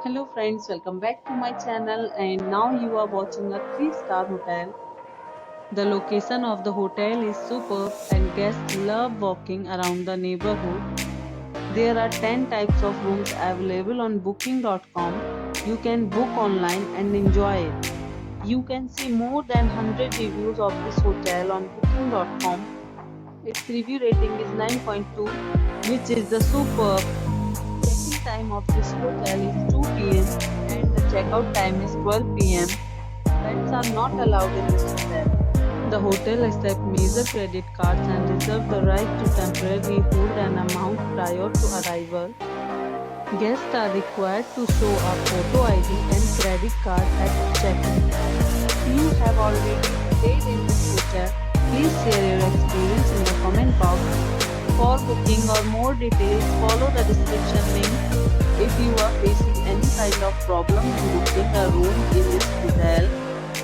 Hello friends, welcome back to my channel and now you are watching a 3-star hotel. The location of the hotel is superb and guests love walking around the neighborhood. There are 10 types of rooms available on booking.com. You can book online and enjoy it. You can see more than 100 reviews of this hotel on booking.com. Its review rating is 9.2, which is the superb. Check-in time of this hotel is 2 p.m. and the checkout time is 12 p.m. Pets are not allowed in this hotel. The hotel accepts major credit cards and reserves the right to temporarily hold an amount prior to arrival. Guests are required to show a photo ID and credit card at check-in. If you have already stayed in this hotel, please share your experience in the comment box. For booking or more details, follow the description link. If you are facing any kind of problem in booking a room in this hotel,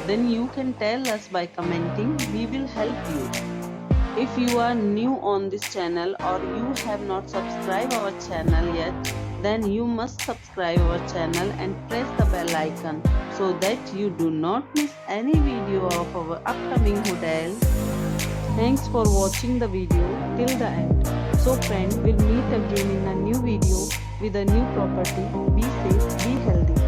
then you can tell us by commenting. We will help you. If you are new on this channel or you have not subscribed our channel yet, then you must subscribe our channel and press the bell icon so that you do not miss any video of our upcoming hotels. Thanks for watching the video till the end. So friends, we'll meet again in a new video with a new property. Be safe, be healthy.